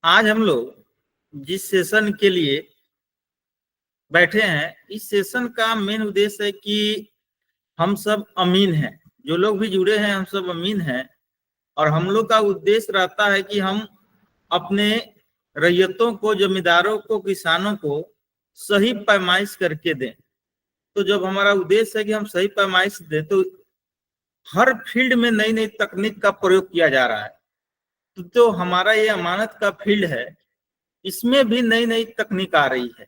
आज हम लोग जिस सेशन के लिए बैठे हैं, इस सेशन का मेन उद्देश्य है कि हम सब अमीन हैं, जो लोग भी जुड़े हैं हम सब अमीन हैं। और हम लोग का उद्देश्य रहता है कि हम अपने रैयतों को, जमींदारों को, किसानों को सही पैमाइश करके दें। तो जब हमारा उद्देश्य है कि हम सही पैमाइश दें, तो हर फील्ड में नई नई तकनीक का प्रयोग किया जा रहा है। तो हमारा ये अमानत का फील्ड है, इसमें भी नई नई तकनीक आ रही है।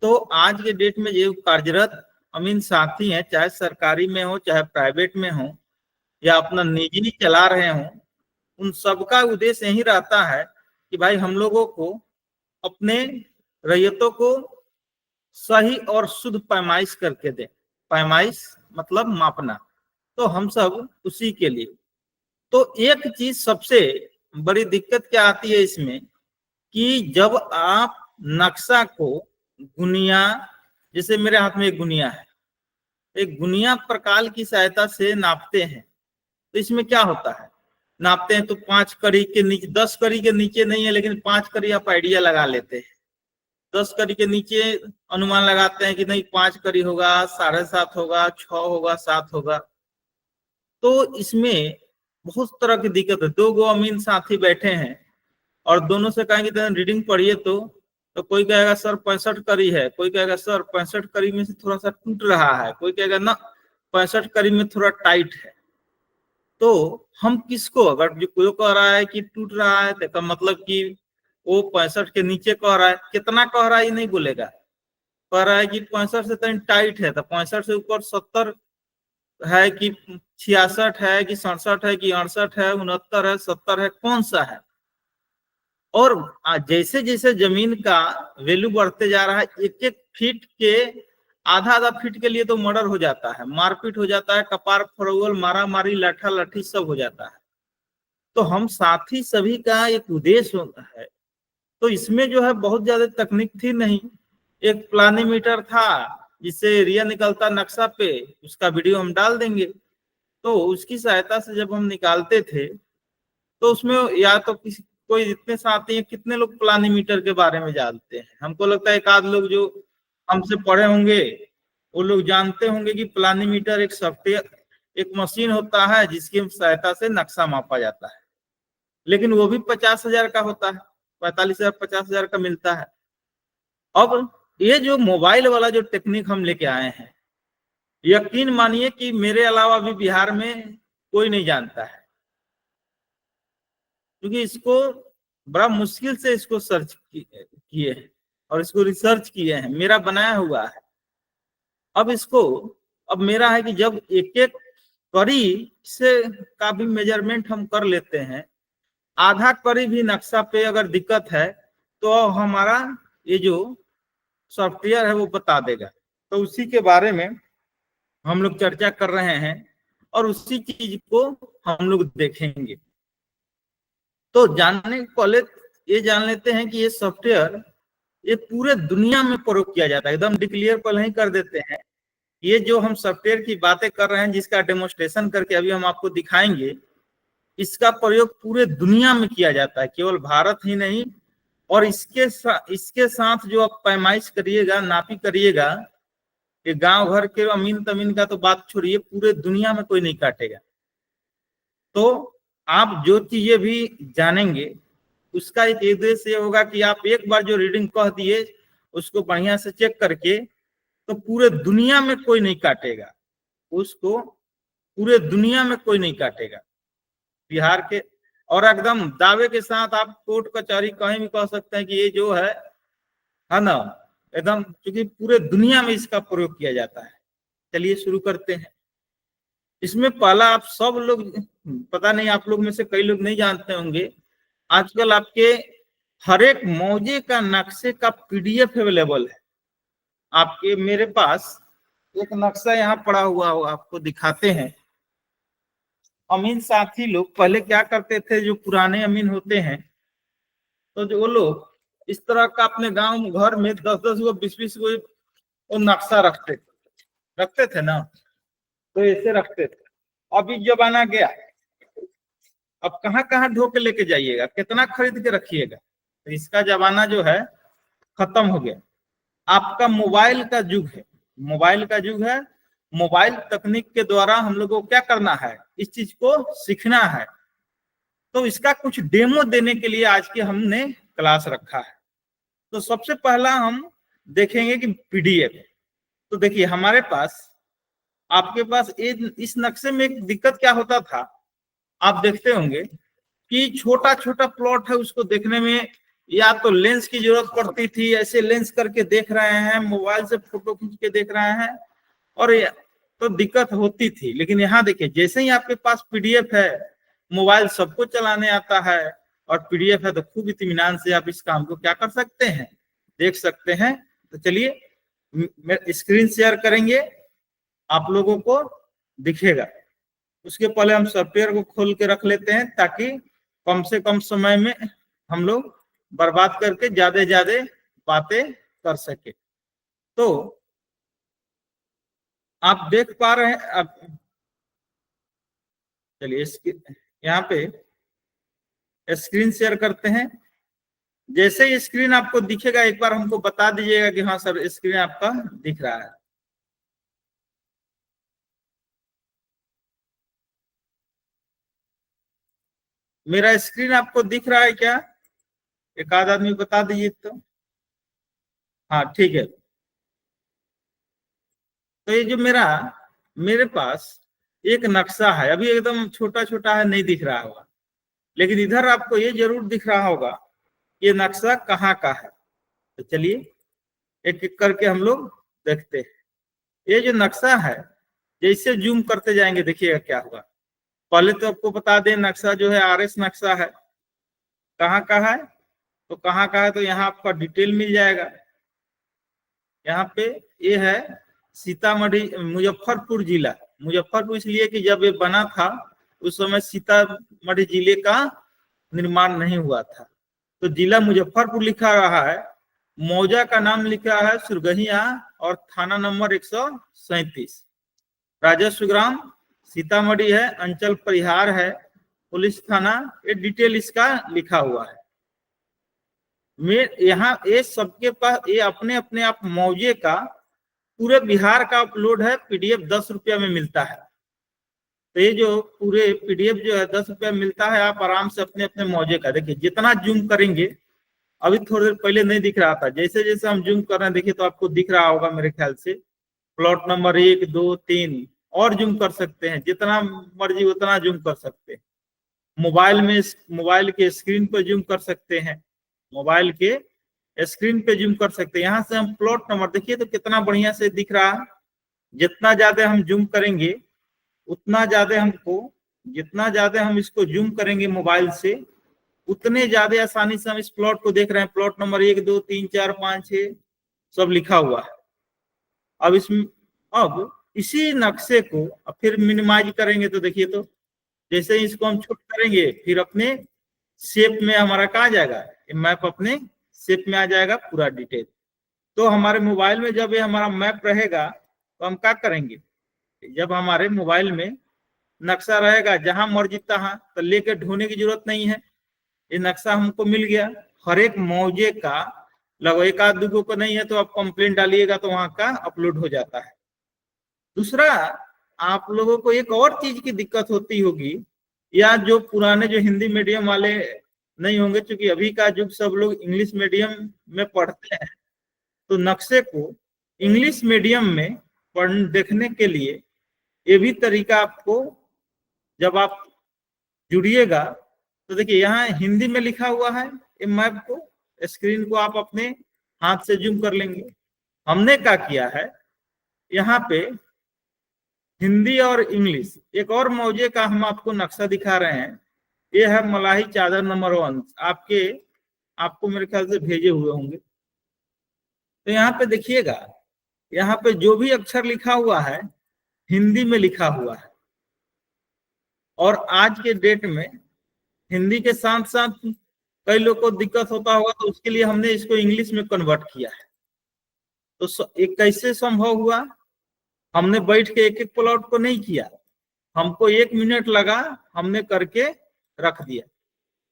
तो आज के डेट में जो कार्यरत अमीन साथी हैं, चाहे सरकारी में हो चाहे प्राइवेट में हो या अपना निजी चला रहे हो, उन सबका उद्देश्य यही रहता है कि भाई हम लोगों को अपने रैयतों को सही और शुद्ध पैमाइश करके दें। पैमाइश मतलब मापना, तो हम सब उसी के लिए। तो एक चीज सबसे बड़ी दिक्कत क्या आती है इसमें कि जब आप नक्शा को गुनिया, जैसे मेरे हाथ में एक गुनिया है, एक गुनिया प्रकार की सहायता से नापते हैं, तो इसमें क्या होता है, नापते हैं तो 5 कड़ी के नीचे, 10 कड़ी के नीचे नहीं है, लेकिन 5 कड़ी आप आइडिया लगा लेते हैं। 10 कड़ी के नीचे अनुमान लगाते हैं कि नहीं 5 कड़ी होगा, 7.5 होगा, 6 होगा, 7 होगा। तो इसमें बहुत तरह की दिक्कत है। 2 गो अमीन साथी बैठे हैं और दोनों से कहेंगे तो रीडिंग पढ़िए, तो कोई कहेगा सर 65 कड़ी है, कोई कहेगा सर 65 कड़ी में से थोड़ा सा टूट रहा है, कोई कहेगा ना 65 कड़ी में थोड़ा टाइट है। तो हम किसको, अगर जो कोई कह रहा है कि टूट रहा है, तो मतलब कि वो 65 के नीचे कह रहा है, कितना कह रहा है ये नहीं बोलेगा, कह रहा है कि 65 से तो टाइट है, तो 65 से ऊपर 70 है कि 66 है कि 67 है कि 68 है, 69 है, 70 है, कौन सा है। और जैसे जैसे जमीन का वैल्यू बढ़ते जा रहा है, एक एक फीट के आधा आधा फीट के लिए तो मर्डर हो जाता है, मारपीट हो जाता है, कपार फरोल, मारा मारी, लाठा लाठी सब हो जाता है। तो हम साथी सभी का एक उद्देश्य होता है। तो इसमें जो है बहुत ज्यादा तकनीक थी नहीं, एक प्लानीमीटर था जिससे एरिया निकलता नक्शा पे, उसका वीडियो हम डाल देंगे। तो उसकी सहायता से जब हम निकालते थे, तो उसमें या तो किसी कोई इतने साथी हैं, कितने लोग प्लानीमीटर के बारे में जानते हैं। हमको लगता है एक आध लोग जो हमसे पढ़े होंगे वो लोग जानते होंगे कि प्लानीमीटर एक सॉफ्टवेयर, एक मशीन होता है जिसकी सहायता से नक्शा मापा जाता है, लेकिन वो भी 50,000 का होता है, 45,000 50,000 का मिलता है। अब ये जो मोबाइल वाला जो टेक्निक हम लेके आए हैं, यकीन मानिए कि मेरे अलावा भी बिहार में कोई नहीं जानता है, क्योंकि इसको बड़ा मुश्किल से इसको सर्च किए हैं और इसको रिसर्च किए हैं, मेरा बनाया हुआ है। अब इसको, अब मेरा है कि जब एक एक कड़ी से का भी मेजरमेंट हम कर लेते हैं, आधा कड़ी भी नक्शा पे अगर दिक्कत है तो हमारा ये जो सॉफ्टवेयर है वो बता देगा। तो उसी के बारे में हम लोग चर्चा कर रहे हैं और उसी चीज को हम लोग देखेंगे। तो जानने के पहले ये जान लेते हैं कि ये सॉफ्टवेयर ये पूरे दुनिया में प्रयोग किया जाता है, एकदम डिक्लेयर पहले ही कर देते हैं। ये जो हम सॉफ्टवेयर की बातें कर रहे हैं, जिसका डेमोन्स्ट्रेशन करके अभी हम आपको दिखाएंगे, इसका प्रयोग पूरे दुनिया में किया जाता है, केवल भारत ही नहीं। और इसके साथ जो आप पैमाइश करिएगा, नापी करिएगा, ये गांव घर के अमीन तमीन का तो बात छोड़िए, पूरे दुनिया में कोई नहीं काटेगा। तो आप जो चीजें भी जानेंगे उसका एक उद्देश्य ये होगा कि आप एक बार जो रीडिंग कह दिए उसको बढ़िया से चेक करके, तो पूरे दुनिया में कोई नहीं काटेगा उसको, पूरे दुनिया में कोई नहीं काटेगा बिहार के। और एकदम दावे के साथ आप कोर्ट कचहरी कहीं भी कह सकते हैं कि ये जो है ना, एकदम, क्योंकि पूरे दुनिया में इसका प्रयोग किया जाता है। चलिए शुरू करते हैं। इसमें पहला, आप सब लोग, पता नहीं आप लोग में से कई लोग नहीं जानते होंगे, आजकल आपके हर एक मौजे का नक्शे का पीडीएफ अवेलेबल है आपके। मेरे पास एक नक्शा यहाँ पड़ा हुआ हो, आपको दिखाते हैं। अमीन साथी लोग पहले क्या करते थे, जो पुराने अमीन होते हैं, तो जो वो लोग इस तरह का अपने गांव घर में 10-10 गो 20-20 गो वो नक्शा रखते थे ना, तो ऐसे रखते थे। अभी जमाना गया, अब कहाँ कहाँ ढो के लेके जाइएगा, कितना खरीद के रखिएगा, तो इसका जमाना जो है खत्म हो गया। आपका मोबाइल का युग है, मोबाइल का युग है। मोबाइल तकनीक के द्वारा हम लोग को क्या करना है, इस चीज को सीखना है। तो इसका कुछ डेमो देने के लिए आज के हमने क्लास रखा है। तो सबसे पहला हम देखेंगे कि पीडीएफ। तो देखिए हमारे पास, आपके पास इस नक्शे में एक दिक्कत क्या होता था, आप देखते होंगे कि छोटा छोटा प्लॉट है, उसको देखने में या तो लेंस की जरूरत पड़ती थी, ऐसे लेंस करके देख रहे हैं, मोबाइल से फोटो खींच के देख रहे हैं, और तो दिक्कत होती थी। लेकिन यहाँ देखिए, जैसे ही आपके पास पीडीएफ है, मोबाइल सबको चलाने आता है, और पीडीएफ है, तो खूब इत्मीनान से आप इस काम को क्या कर सकते हैं, देख सकते हैं। तो चलिए स्क्रीन शेयर करेंगे, आप लोगों को दिखेगा। उसके पहले हम सॉफ्टवेयर को खोल के रख लेते हैं, ताकि कम से कम समय में हम लोग बर्बाद करके ज्यादा ज्यादा बातें कर सके। तो आप देख पा रहे हैं, अब चलिए यहाँ पे स्क्रीन शेयर करते हैं। जैसे ही स्क्रीन आपको दिखेगा, एक बार हमको बता दीजिएगा कि हाँ सर स्क्रीन आपका दिख रहा है। मेरा स्क्रीन आपको दिख रहा है क्या? एक आध आदमी बता दीजिए तो। हाँ ठीक है। तो ये जो मेरे पास एक नक्शा है, अभी एकदम छोटा छोटा है, नहीं दिख रहा होगा, लेकिन इधर आपको ये जरूर दिख रहा होगा ये नक्शा कहाँ का है। तो चलिए एक एक करके हम लोग देखते हैं। ये जो नक्शा है, जैसे जूम करते जाएंगे देखिएगा क्या होगा। पहले तो आपको बता दें, नक्शा जो है आरएस नक्शा है। कहाँ का है, तो कहाँ का है, तो यहाँ आपका डिटेल मिल जाएगा। यहाँ पे ये है सीतामढ़ी, मुजफ्फरपुर जिला। मुजफ्फरपुर इसलिए कि जब ये बना था उस समय सीतामढ़ी जिले का निर्माण नहीं हुआ था, तो जिला मुजफ्फरपुर लिखा रहा है। मौजा का नाम लिखा है सुरगहिया, और थाना नंबर 137। राजस्व ग्राम सीतामढ़ी है, अंचल परिहार है, पुलिस थाना, ये डिटेल इसका लिखा हुआ है। यहाँ ये सबके पास ये अपने अपने आप मौजे का पूरे बिहार का अपलोड है, पीडीएफ 10 रुपया में मिलता है। तो ये जो पूरे पीडीएफ जो है 10 रुपया मिलता है, आप आराम से अपने अपने मौजे का देखिए। जितना जूम करेंगे, अभी थोड़ी देर पहले नहीं दिख रहा था, जैसे जैसे हम जूम कर रहे हैं देखिए तो आपको दिख रहा होगा मेरे ख्याल से। प्लॉट नंबर 1 2 3 और जूम कर सकते हैं, जितना मर्जी उतना जूम कर सकते हैं। मोबाइल में, मोबाइल के स्क्रीन पर जूम कर सकते हैं, मोबाइल के स्क्रीन पे जूम कर सकते हैं। यहाँ से हम प्लॉट नंबर देखिए तो कितना बढ़िया से दिख रहा है। जितना ज्यादा हम जूम करेंगे उतना ज्यादा हमको, जितना ज्यादा हम इसको जूम करेंगे मोबाइल से, उतने ज्यादा आसानी से हम इस प्लॉट को देख रहे हैं। प्लॉट नंबर 1 2 3 4 5 6 सब लिखा हुआ है। अब इसी नक्शे को अब फिर मिनिमाइज करेंगे तो देखिए, तो जैसे ही इसको हम छोट करेंगे, फिर अपने शेप में हमारा कहाँ जाएगा, मैप अपने शेप में आ जाएगा पूरा डिटेल। तो हमारे मोबाइल में जब ये हमारा मैप रहेगा तो हम क्या करेंगे, जब हमारे मोबाइल में नक्शा रहेगा जहां मर्जी तहां, तो लेके ढूंढने की जरूरत नहीं है। ये नक्शा हमको मिल गया हर एक मौजे का। लगभग एक आध दुगो को नहीं है तो आप कंप्लेंट डालिएगा तो वहां का अपलोड हो जाता है। दूसरा, आप लोगों को एक और चीज की दिक्कत होती होगी, या जो पुराने जो हिंदी मीडियम वाले नहीं होंगे, क्योंकि अभी का युग सब लोग इंग्लिश मीडियम में पढ़ते हैं, तो नक्शे को इंग्लिश मीडियम में देखने के लिए ये भी तरीका आपको, जब आप जुड़िएगा तो देखिए यहाँ हिंदी में लिखा हुआ है। ये मैप को, स्क्रीन को आप अपने हाथ से जूम कर लेंगे। हमने क्या किया है, यहाँ पे हिंदी और इंग्लिश एक और मौजे का हम आपको नक्शा दिखा रहे हैं। ये है मलाही चादर नंबर 1, आपको मेरे ख्याल से भेजे हुए होंगे। तो यहाँ पे देखिएगा, यहाँ पे जो भी अक्षर लिखा हुआ है हिंदी में लिखा हुआ है, और आज के डेट में हिंदी के साथ साथ कई लोग को दिक्कत होता होगा, तो उसके लिए हमने इसको इंग्लिश में कन्वर्ट किया है। तो एक कैसे संभव हुआ, हमने बैठ के एक एक प्लॉट को नहीं किया, हमको 1 मिनट लगा, हमने करके रख दिया।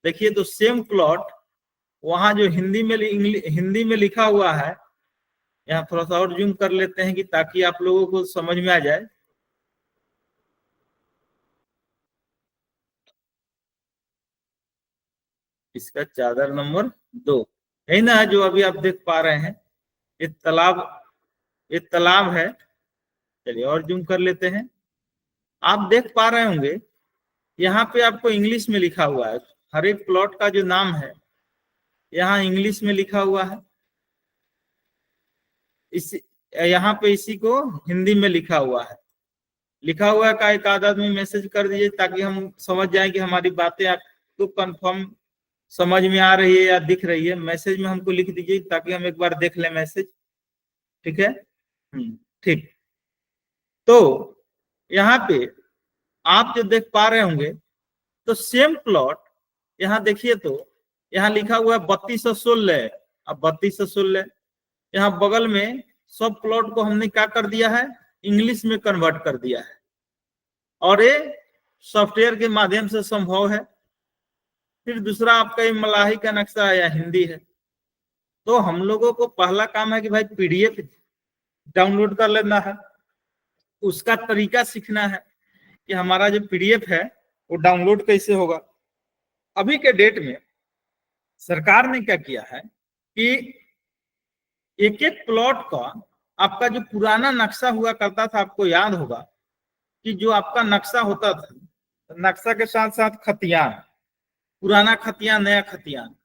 देखिए तो सेम प्लॉट वहां जो हिंदी में लिखा हुआ है, यहाँ थोड़ा सा और जूम कर लेते हैं कि ताकि आप लोगों को समझ में आ जाए। इसका चादर नंबर 2 है ना, जो अभी आप देख पा रहे हैं, ये तालाब है। चलिए और जूम कर लेते हैं। आप देख पा रहे होंगे यहाँ पे आपको इंग्लिश में लिखा हुआ है, हर एक प्लॉट का जो नाम है यहाँ इंग्लिश में लिखा हुआ है। इस यहाँ पे इसी को हिंदी में लिखा हुआ है। लिखा हुआ का एक आदत में मैसेज कर दीजिए ताकि हम समझ जाएं कि हमारी बातें आपको कंफर्म समझ में आ रही है या दिख रही है। मैसेज में हमको लिख दीजिए ताकि हम एक बार देख लें मैसेज। ठीक है, ठीक। तो यहाँ पे आप जो देख पा रहे होंगे तो सेम प्लॉट यहाँ देखिए तो यहाँ लिखा हुआ है 3216। अब 3216 यहाँ बगल में सब प्लॉट को हमने क्या कर दिया है, इंग्लिश में कन्वर्ट कर दिया है, और ये सॉफ्टवेयर के माध्यम से संभव है। फिर दूसरा आपका ये मलाही का नक्शा है या हिंदी है। तो हम लोगों को पहला काम है कि भाई पीडीएफ डाउनलोड कर लेना है, उसका तरीका सीखना है कि हमारा जो पीडीएफ है वो डाउनलोड कैसे होगा। अभी के डेट में सरकार ने क्या किया है कि एक एक प्लॉट का आपका जो पुराना नक्शा हुआ करता था, आपको याद होगा कि जो आपका नक्शा होता था, नक्शा के साथ साथ खतियान, पुराना खतियान नया खतियान,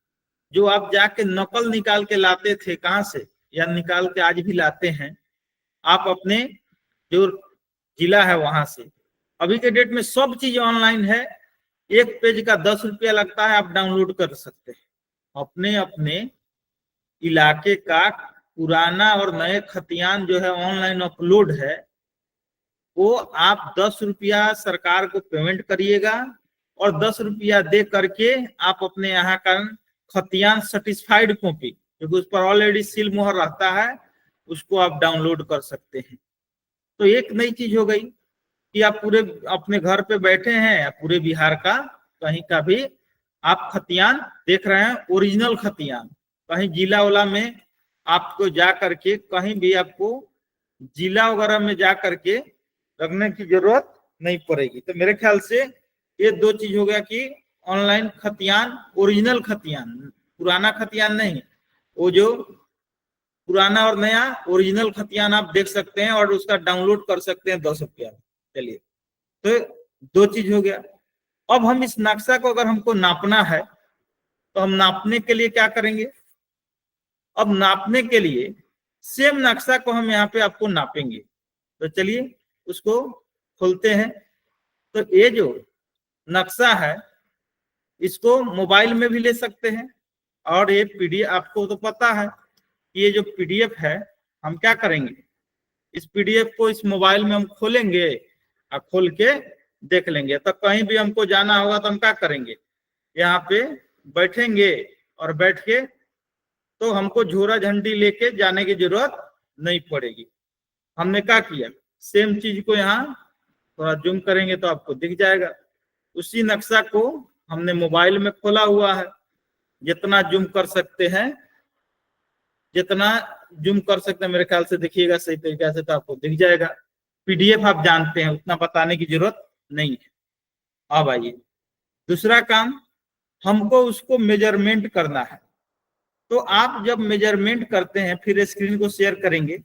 जो आप जाके नकल निकाल के लाते थे कहां से, या निकाल के आज भी लाते हैं आप अपने जो जिला है वहां से। अभी के डेट में सब चीज ऑनलाइन है, एक पेज का 10 रुपया लगता है, आप डाउनलोड कर सकते हैं। अपने अपने इलाके का पुराना और नए खतियान जो है ऑनलाइन अपलोड है, वो आप 10 रुपया सरकार को पेमेंट करिएगा और 10 रुपया दे करके आप अपने यहाँ का खतियान सर्टिफाइड कॉपी, क्योंकि उस पर ऑलरेडी सील मोहर रहता है, उसको आप डाउनलोड कर सकते हैं। तो एक नई चीज हो गई कि आप पूरे अपने घर पे बैठे हैं, पूरे बिहार का कहीं का भी आप खतियान देख रहे हैं, ओरिजिनल खतियान। कहीं जिला वाला में आपको जा करके, कहीं भी आपको जिला वगैरह में जा करके रखने की जरूरत नहीं पड़ेगी। तो मेरे ख्याल से ये दो चीज हो गया कि ऑनलाइन खतियान, ओरिजिनल खतियान, पुराना खतियान नहीं, वो जो पुराना और नया ओरिजिनल खतियान आप देख सकते हैं और उसका डाउनलोड कर सकते हैं 10 रुपया। चलिए, तो दो चीज हो गया। अब हम इस नक्शा को अगर हमको नापना है तो हम नापने के लिए क्या करेंगे, अब नापने के लिए सेम नक्शा को हम यहाँ पे आपको नापेंगे। तो चलिए उसको खोलते हैं। तो ये जो नक्शा है इसको मोबाइल में भी ले सकते हैं, और ये पीडीएफ आपको तो पता है कि ये जो पीडीएफ है हम क्या करेंगे, इस पीडीएफ को इस मोबाइल में हम खोलेंगे और खोल के देख लेंगे। तो कहीं भी हमको जाना होगा तो हम क्या करेंगे, यहाँ पे बैठेंगे और बैठ के तो हमको झोरा झंडी लेके जाने की जरूरत नहीं पड़ेगी। हमने क्या किया, सेम चीज को यहाँ थोड़ा जूम करेंगे तो आपको दिख जाएगा। उसी नक्शा को हमने मोबाइल में खोला हुआ है, जितना जूम कर सकते हैं, जितना जूम कर सकते हैं मेरे ख्याल से देखिएगा सही तरीके से तो आपको दिख जाएगा। पीडीएफ आप जानते हैं, उतना बताने की जरूरत नहीं है। अब आइए दूसरा काम, हमको उसको मेजरमेंट करना है। तो आप जब मेजरमेंट करते हैं, फिर स्क्रीन को शेयर करेंगे,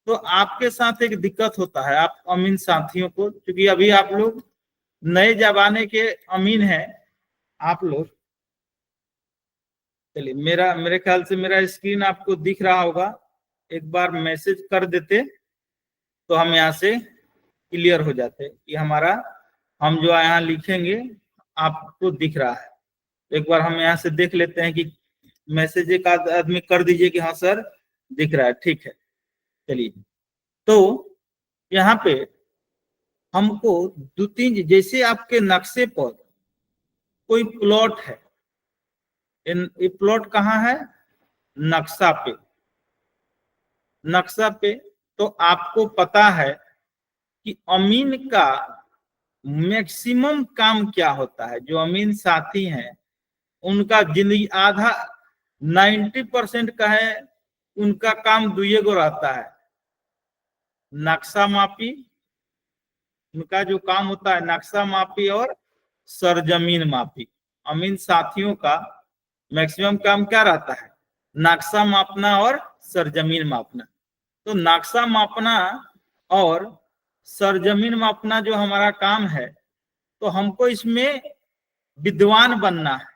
तो आपके साथ एक दिक्कत होता है, आप अमीन साथियों को, क्योंकि अभी आप लोग नए जमाने के अमीन हैं आप लोग। चलिए मेरे ख्याल से मेरा स्क्रीन आपको दिख रहा होगा, एक बार मैसेज कर देते तो हम यहाँ से क्लियर हो जाते कि हमारा, हम जो यहाँ लिखेंगे आपको दिख रहा है। एक बार हम यहाँ से देख लेते हैं कि मैसेज एक आदमी कर दीजिए कि हाँ सर दिख रहा है, ठीक है। चलिए, तो यहाँ पे हमको दो तीन, जैसे आपके नक्शे पर कोई प्लॉट है, ये प्लॉट कहाँ है, नक्शा पे, नक्शा पे। तो आपको पता है कि अमीन का मैक्सिमम काम क्या होता है, जो अमीन साथी हैं उनका जिंदगी आधा 90% का है, उनका काम दुए गो रहता है, नक्शा मापी। उनका जो काम होता है नक्शा मापी और सरजमीन मापी। अमीन साथियों का मैक्सिमम काम क्या रहता है, नक्शा मापना और सरजमीन मापना। तो नक्शा मापना और सरजमीन मापना जो हमारा काम है, तो हमको इसमें विद्वान बनना है।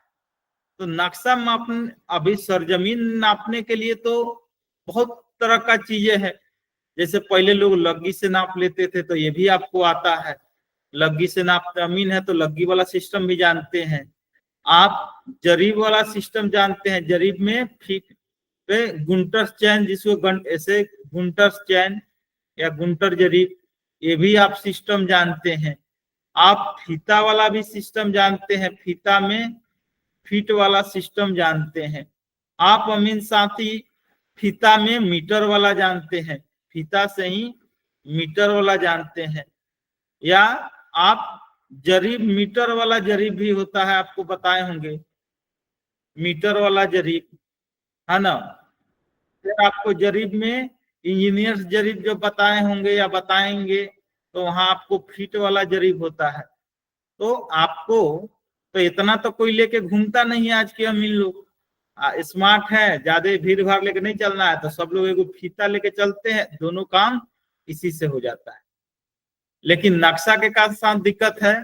तो नक्शा मापने, अभी सरजमीन नापने के लिए तो बहुत तरह का चीजें है। जैसे पहले लोग लग्गी से नाप लेते थे, तो ये भी आपको आता है। लग्गी से नाप, जमीन है तो लग्गी वाला सिस्टम भी जानते हैं आप। जरीब वाला सिस्टम जानते हैं, जरीब में फीट पे गुंटर्स चैन, जिसको ऐसे गुंटर्स चैन या गुंटर जरीब, ये भी आप सिस्टम जानते हैं। आप फीता वाला भी सिस्टम जानते हैं, फीता में फीट वाला सिस्टम जानते हैं। आप अमीन साथी फीता में मीटर वाला जानते हैं, फीता से ही मीटर वाला जानते हैं। या आप जरीब, मीटर वाला जरीब भी होता है, आपको बताए होंगे मीटर वाला जरीब, है ना। फिर आपको जरीब में इंजीनियर्स जरीब जो बताए होंगे या बताएंगे, तो वहां आपको फीट वाला जरीब होता है। तो आपको तो इतना तो कोई लेके घूमता नहीं है आज के अमीन लोग, स्मार्ट है, ज्यादा भीड़ भाड़ लेके नहीं चलना है, तो सब लोग एगो फीता लेके चलते हैं, दोनों काम इसी से हो जाता है। लेकिन नक्शा के साथ दिक्कत है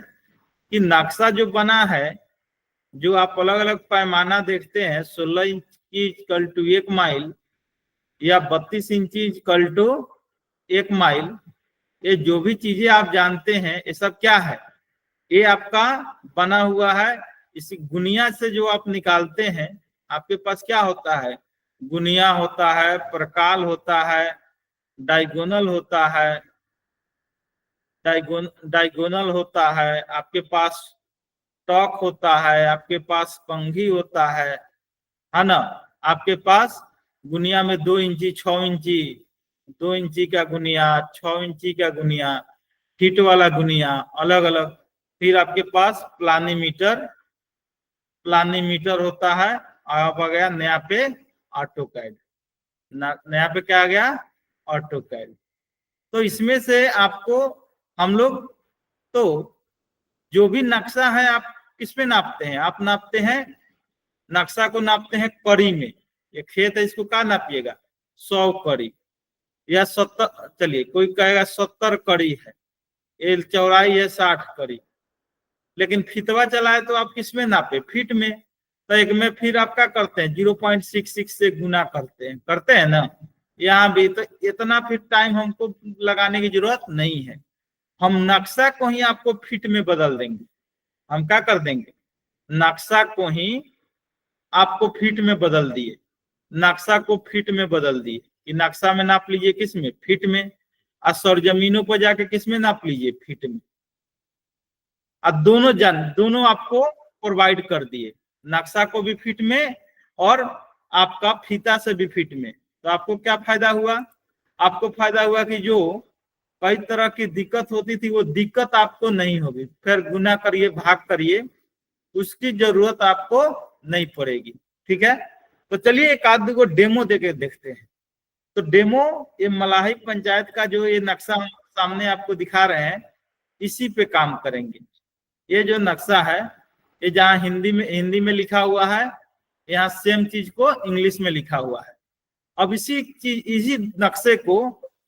कि नक्शा जो बना है, जो आप अलग अलग पैमाना देखते हैं, 16 इंची इक्वल टू 1 माइल या 32 इंची इक्वल टू 1 माइल, ये जो भी चीजें आप जानते हैं, ये सब क्या है, ये आपका बना हुआ है। इसी गुनिया से जो आप निकालते हैं, आपके पास क्या होता है, गुनिया होता है, प्रकाल होता है, डायगोनल होता है, डायगोनल होता है, आपके पास टॉक होता है, आपके पास पंघी होता है ना। आपके पास गुनिया में 2 इंची, 6 इंची, 2 इंची का गुनिया, 6 इंची का गुनिया, फीट वाला गुनिया, अलग अलग। फिर आपके पास प्लानीमीटर, प्लानीमीटर होता है। अब आ गया नया पे ऑटोकैड, नया पे क्या आ गया, ऑटोकैड। तो इसमें से आपको हम लोग, तो जो भी नक्शा है आप किस पे नापते हैं, आप नापते हैं, नक्शा को नापते हैं कड़ी में। ये खेत है, इसको क्या नापिएगा, 100 कड़ी या 70, चलिए कोई कहेगा 70 कड़ी है, ये चौड़ाई है 60 कड़ी। लेकिन फितवा चलाए तो आप किस में नापे, फीट में। तो एक में फिर आप क्या करते हैं, 0.66 से गुना करते हैं ना। यहाँ भी तो इतना फिर टाइम हमको लगाने की जरूरत नहीं है, हम नक्शा को ही आपको फीट में बदल देंगे। हम क्या कर देंगे, नक्शा को ही आपको फीट में बदल दिए, नक्शा को फीट में बदल दिए कि नक्शा में नाप लीजिए किस में, फीट में, और सरजमीनों पर जाके किस में नाप लीजिए, फीट में। अब दोनों आपको प्रोवाइड कर दिए, नक्शा को भी फीट में और आपका फीता से भी फीट में। तो आपको क्या फायदा हुआ, आपको फायदा हुआ कि जो कई तरह की दिक्कत होती थी, वो दिक्कत आपको नहीं होगी। फिर गुना करिए, भाग करिए, उसकी जरूरत आपको नहीं पड़ेगी। ठीक है, तो चलिए एक आध को डेमो देके देखते हैं। तो डेमो, ये मलाही पंचायत का जो ये नक्शा हम सामने आपको दिखा रहे हैं, इसी पे काम करेंगे। ये जो नक्शा है, ये जहाँ हिंदी में लिखा हुआ है, यहाँ सेम चीज को इंग्लिश में लिखा हुआ है। अब इसी नक्शे को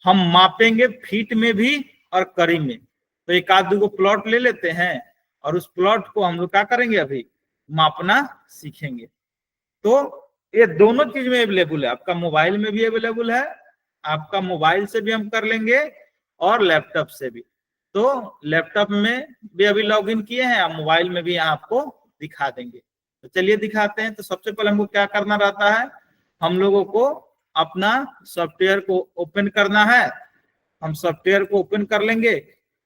हम मापेंगे फीट में भी और कड़ी में। तो एक आध को प्लॉट ले लेते हैं और उस प्लॉट को हम लोग क्या करेंगे, अभी मापना सीखेंगे। तो ये दोनों चीज में अवेलेबल है, आपका मोबाइल में भी अवेलेबल है, आपका मोबाइल से भी हम कर लेंगे और लैपटॉप से भी। तो लैपटॉप में भी अभी लॉगिन किए हैं, आप मोबाइल में भी यहाँ आपको दिखा देंगे। तो चलिए दिखाते हैं। तो सबसे पहले हमको क्या करना रहता है, हम लोगों को अपना सॉफ्टवेयर को ओपन करना है। हम सॉफ्टवेयर को ओपन कर लेंगे।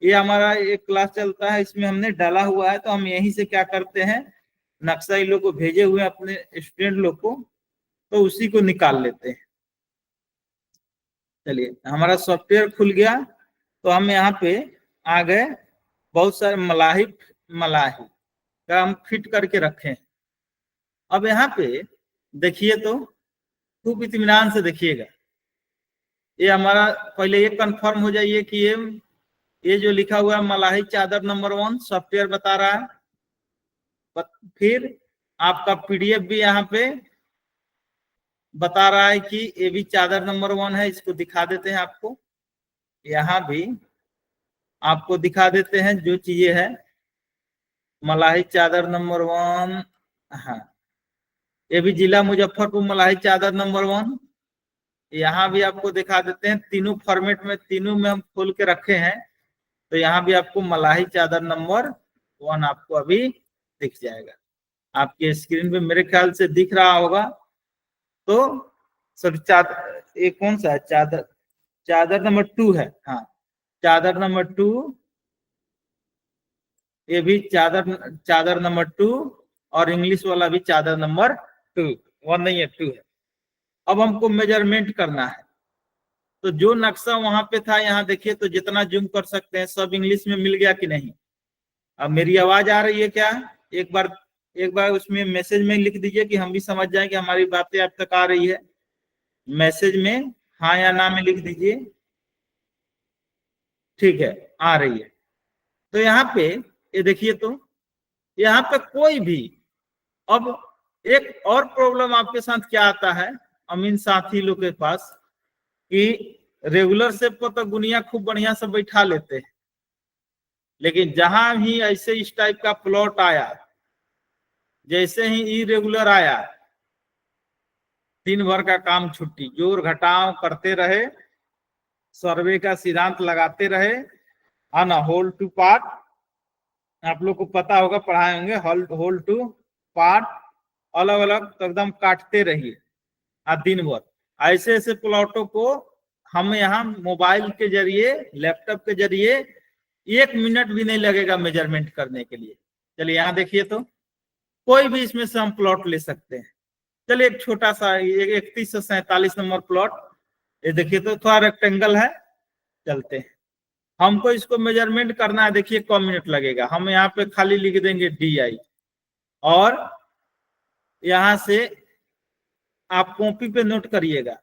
ये हमारा एक क्लास चलता है, इसमें हमने डाला हुआ है, तो हम यहीं से क्या करते हैं, नक्शा इन लोग को भेजे हुए अपने स्टूडेंट लोग को, तो उसी को निकाल लेते हैं। चलिए हमारा सॉफ्टवेयर खुल गया, तो हम यहाँ पे आ गए बहुत सारे मलाही मलाही का हम फिट करके रखे हैं। अब यहाँ पे देखिए तो खूब इत्मीनान से देखिएगा, ये हमारा पहले ये कंफर्म हो जाइए कि ये जो लिखा हुआ है मलाही चादर नंबर 1 सॉफ्टवेयर बता रहा है। फिर आपका पीडीएफ भी यहाँ पे बता रहा है कि ये भी चादर नंबर 1 है। इसको दिखा देते हैं आपको, यहाँ भी आपको दिखा देते हैं जो चीजें है। मलाही चादर नंबर 1, हाँ ये भी जिला मुजफ्फरपुर मलाही चादर नंबर 1। यहाँ भी आपको दिखा देते हैं, तीनों फॉर्मेट में, तीनों में हम खोल के रखे हैं। तो यहाँ भी आपको मलाही चादर नंबर 1 आपको अभी दिख जाएगा। आपके स्क्रीन पे मेरे ख्याल से दिख रहा होगा। तो सर चादर, ये कौन सा है? चादर नंबर 2 है। हाँ चादर नंबर 2, ये भी चादर नंबर 2 और इंग्लिश वाला भी चादर नंबर 2, 1 नहीं है 2 है। अब हमको मेजरमेंट करना है, तो जो नक्शा वहां पे था यहाँ देखिए, तो जितना जूम कर सकते हैं सब इंग्लिश में मिल गया कि नहीं? अब मेरी आवाज आ रही है क्या? एक बार उसमें मैसेज में लिख दीजिए कि हम भी समझ जाए कि हमारी बातें आप तक आ रही है। मैसेज में हाँ या ना में लिख दीजिए। ठीक है, आ रही है। तो यहाँ पे ये देखिए, तो यहाँ पे कोई भी, अब एक और प्रॉब्लम आपके साथ क्या आता है अमीन साथी लोग के पास, कि रेगुलर शेप को तो गुनिया खूब बढ़िया से बैठा लेते हैं, लेकिन जहां भी ऐसे इस टाइप का प्लॉट आया, जैसे ही इरेगुलर आया, दिन भर का काम छुट्टी, जोर घटाव करते रहे, सर्वे का सिद्धांत लगाते रहे, है ना, होल टू पार्ट, आप लोग को पता होगा, पढ़ाए होंगे, होल टू पार्ट, अलग अलग तो एकदम काटते रहिए दिन भर। ऐसे ऐसे प्लॉटों को हम यहाँ मोबाइल के जरिए, लैपटॉप के जरिए 1 मिनट भी नहीं लगेगा मेजरमेंट करने के लिए। चलिए यहाँ देखिए, तो कोई भी इसमें से हम प्लॉट ले सकते हैं। चलिए एक छोटा सा 31 से 47 नंबर प्लॉट, ये देखिए तो थोड़ा रेक्टेंगल है। चलते हैं, हमको इसको मेजरमेंट करना है। देखिए कम मिनट लगेगा। हम यहाँ पे खाली लिख देंगे DI, और यहाँ से आप कॉपी पे नोट करिएगा,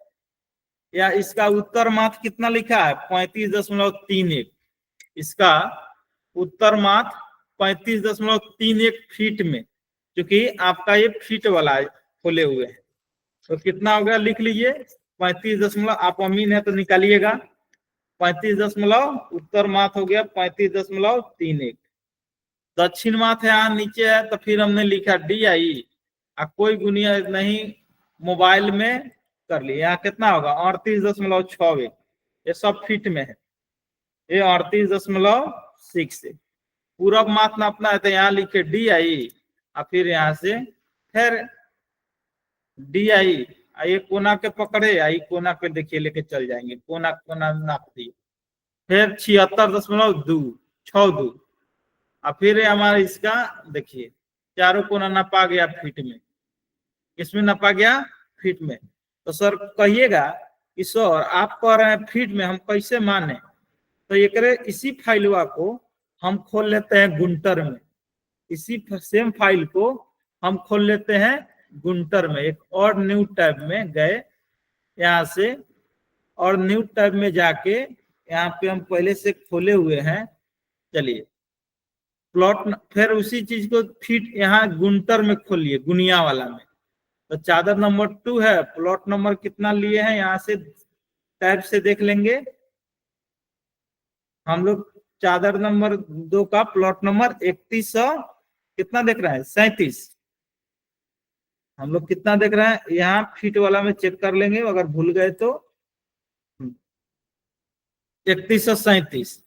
या इसका उत्तर माथ कितना लिखा है 35.31। इसका उत्तर माथ 35.31 फीट में, क्योंकि आपका ये फीट वाला खोले हुए है। तो कितना होगा लिख लीजिए, 35 आप अमीन है तो निकालिएगा। 35 उत्तर माथ हो गया 35.31। दक्षिण माथ यहाँ नीचे है, तो फिर हमने लिखा DI, कोई गुनिया नहीं, मोबाइल में कर लिया। यहाँ कितना होगा 38.61, ये सब फीट में है। ये 38.6 है। पूरब माथ नापना है तो यहाँ लिखे DI, और फिर यहाँ से फिर DI, ये कोना के पकड़े, आई कोना पे देखिए लेके चल जाएंगे, कोना कोना नाप दिए। फिर 76.62, और फिर हमारा इसका देखिए चारों कोना नपा गया फीट में, इसमें नपा गया फीट में। तो सर कहिएगा कि सर आप कह रहे हैं फीट में, हम कैसे माने? तो ये करे, इसी फाइलवा को हम खोल लेते हैं गुंटर में, इसी सेम फाइल को हम खोल लेते हैं गुंटर में। एक और न्यू टैब में गए, यहाँ से और न्यू टैब में जाके यहाँ पे हम पहले से खोले हुए हैं। चलिए प्लॉट, फिर उसी चीज को फीट यहाँ गुंटर में खोलिए, गुनिया वाला में। तो चादर नंबर 2 है, प्लॉट नंबर कितना लिए हैं यहाँ से टैब से देख लेंगे हम लोग। चादर नंबर 2 का प्लॉट नंबर 3100 कितना देख रहा है 37। हम लोग कितना देख रहे हैं यहाँ फीट वाला में चेक कर लेंगे, अगर भूल गए तो 3137।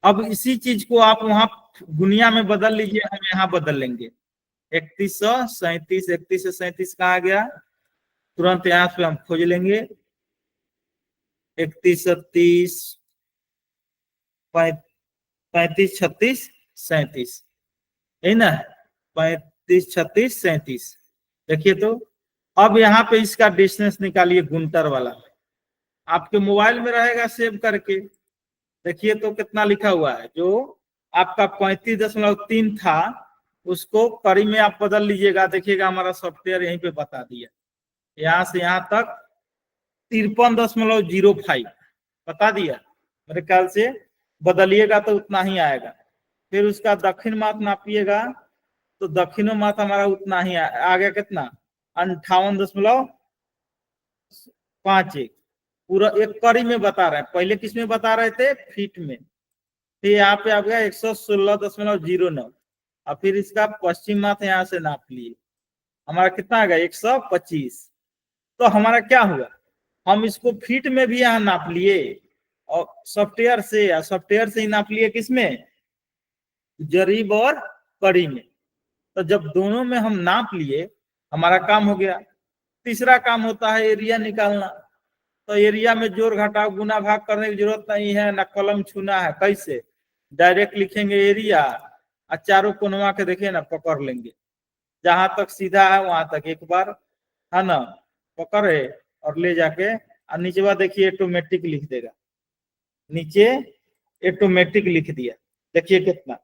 अब इसी चीज को आप वहां गुनिया में बदल लीजिए, हम यहाँ बदल लेंगे 3137। 3137 कहा गया, तुरंत यहाँ पे हम खोज लेंगे 3130 35 36 37, है ना, 35 36 37। देखिए तो अब यहाँ पे इसका डिस्टेंस निकालिए गुंटर वाला में, आपके मोबाइल में रहेगा सेव करके। देखिए तो कितना लिखा हुआ है, जो आपका 35.3 था, उसको कड़ी में आप बदल लीजिएगा, देखिएगा हमारा सॉफ्टवेयर यहीं पे बता दिया, यहां से यहां तक 53.05 बता दिया। मेरे ख्याल से बदलिएगा तो उतना ही आएगा। फिर उसका दक्षिण मात नापिएगा तो दक्षिणों मात हमारा उतना ही आ गया, कितना 58.51 पूरा एक कड़ी में बता रहे हैं। पहले किस में बता रहे थे, फीट में, फिर यहाँ पे आ गया 116.09 और फिर इसका पश्चिम माथ यहाँ से नाप लिए, हमारा कितना आ गया 125। तो हमारा क्या हुआ, हम इसको फीट में भी यहाँ नाप लिए और सॉफ्टवेयर से ही नाप लिए, किसमें, जरीब और कड़ी में। तो जब दोनों में हम नाप लिए हमारा काम हो गया। तीसरा काम होता है एरिया निकालना। तो एरिया में जोड़ घटाव गुना भाग करने की जरूरत नहीं है, ना कलम छूना है। कैसे, डायरेक्ट लिखेंगे एरिया और चारों कोनवा के देखिए ना पकड़ लेंगे, जहां तक सीधा है वहां तक एक बार, है ना, पकड़े और ले जाके और नीचे देखिए ऑटोमेटिक लिख देगा, नीचे ऑटोमेटिक लिख दिया। देखिए कितना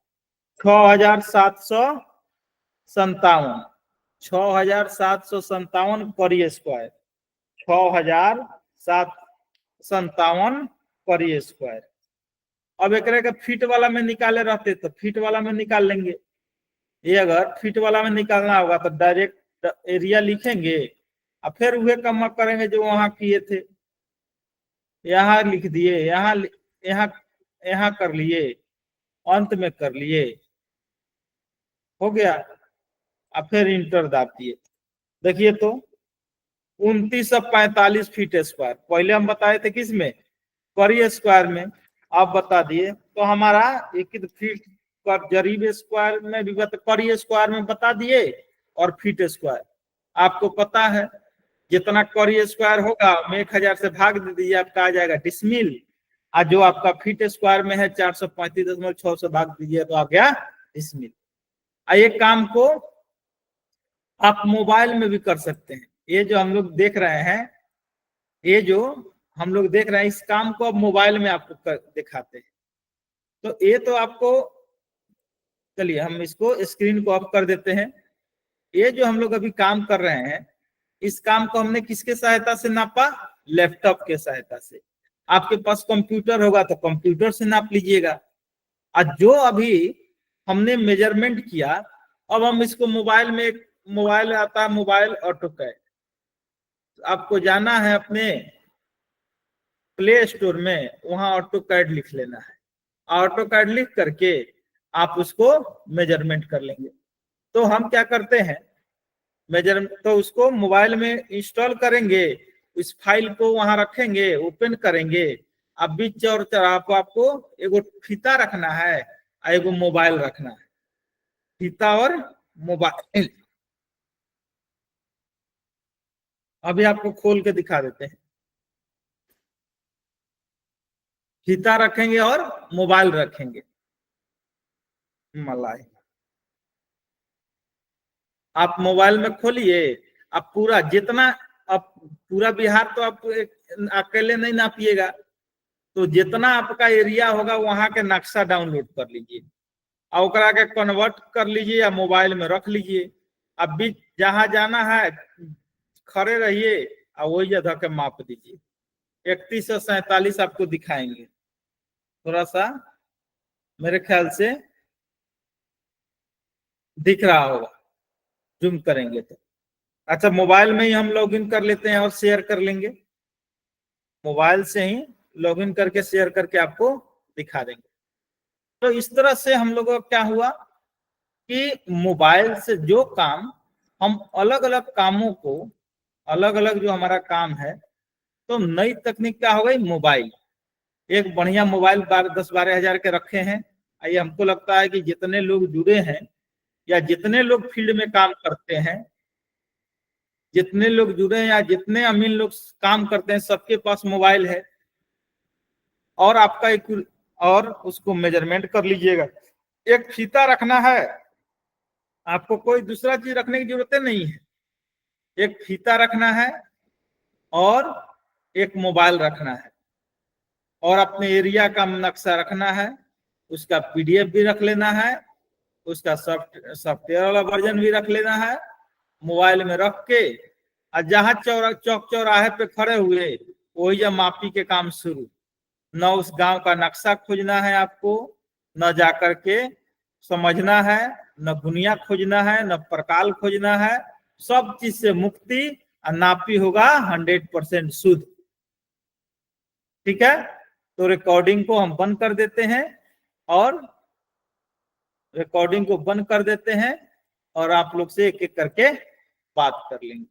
6,757, 6,757 पर स्क्वायर, 6,757 पर स्क्वायर। अब एक के फीट वाला में निकाले रहते तो फीट वाला में निकाल लेंगे। ये अगर फीट वाला में निकालना होगा तो डायरेक्ट एरिया लिखेंगे और फिर वह कम करेंगे जो वहां किए थे, यहाँ लिख दिए, यहाँ यहाँ यहाँ कर लिए, अंत में कर लिए, हो गया। अब फिर इंटर दाब दिए। देखिए तो 2945 फीट स्क्वायर, पहले हम बताए थे किस में, पर स्क्वायर में, आप बता दिए। तो हमारा एक फीट पर जरीब स्क्वायर में भी पर स्क्वायर में बता दिए और फीट स्क्वायर आपको पता है। जितना पर स्क्वायर होगा 1000 से भाग दे दीजिए, आपका आ जाएगा डिसमिल। और जो आपका फीट स्क्वायर में है 435.6 से भाग दीजिए तो आ गया डिसमिल। ये काम को आप मोबाइल में भी कर सकते हैं। ये जो हम लोग देख रहे हैं, ये जो हम लोग देख रहे हैं, इस काम को अब मोबाइल में आपको दिखाते हैं। तो ये तो आपको, चलिए हम इसको स्क्रीन को ऑफ कर देते हैं। ये जो हम लोग अभी काम कर रहे हैं, इस काम को हमने किसके सहायता से नापा, लैपटॉप के सहायता से। आपके पास कंप्यूटर होगा तो कंप्यूटर से नाप लीजिएगा। और जो अभी हमने मेजरमेंट किया, अब हम इसको मोबाइल में, एक मोबाइल आता है मोबाइल ऑटोकैड, आपको जाना है अपने प्ले स्टोर में, वहां ऑटोकैड लिख लेना है। ऑटोकैड लिख करके आप उसको मेजरमेंट कर लेंगे। तो हम क्या करते हैं, मेजरमेंट तो उसको मोबाइल में इंस्टॉल करेंगे, इस फाइल को वहां रखेंगे, ओपन करेंगे। अब बीच और तरफ आपको एगो फीता रखना है, एगो मोबाइल रखना है, फीता और मोबाइल। अभी आपको खोल के दिखा देते हैं। फीता रखेंगे और मोबाइल रखेंगे, मलाई। आप मोबाइल में खोलिए, आप पूरा जितना, अब पूरा बिहार तो आप अकेले नहीं नापिएगा, तो जितना आपका एरिया होगा वहां के नक्शा डाउनलोड कर लीजिए और ओकरा के कन्वर्ट कर लीजिए या मोबाइल में रख लीजिए। अब भी जहां जाना है खड़े रहिए और वही जगह के माप दीजिए। 3147 आपको दिखाएंगे, थोड़ा सा मेरे ख्याल से दिख रहा होगा, जूम करेंगे तो। अच्छा, मोबाइल में ही हम लॉगिन कर लेते हैं और शेयर कर लेंगे, मोबाइल से ही लॉगिन करके शेयर करके आपको दिखा देंगे। तो इस तरह से हम लोगों का क्या हुआ कि मोबाइल से जो काम, हम अलग अलग कामों को, अलग अलग जो हमारा काम है, तो नई तकनीक क्या हो गई, मोबाइल। एक बढ़िया मोबाइल 10-12 हजार के रखे हैं। ये हमको लगता है कि जितने लोग जुड़े हैं या जितने लोग फील्ड में काम करते हैं, जितने लोग जुड़े हैं या जितने अमीन लोग काम करते हैं, सबके पास मोबाइल है। और आपका एक, और उसको मेजरमेंट कर लीजिएगा। एक फीता रखना है, आपको कोई दूसरा चीज रखने की जरूरत नहीं है। एक फीता रखना है और एक मोबाइल रखना है और अपने एरिया का नक्शा रखना है उसका पीडीएफ भी रख लेना है, उसका सॉफ्टवेयर वाला वर्जन भी रख लेना है, मोबाइल में रख के और जहां चौक चौराहे पे खड़े हुए वही जब मापी के काम शुरू। न उस गांव का नक्शा खोजना है आपको, न जाकर के समझना है, न बुनिया खोजना है, न प्रकाल खोजना है, सब चीज से मुक्ति और नापी होगा 100% शुद्ध। ठीक है, तो रिकॉर्डिंग को हम बंद कर देते हैं और रिकॉर्डिंग को बंद कर देते हैं और आप लोग से एक एक करके बात कर लेंगे।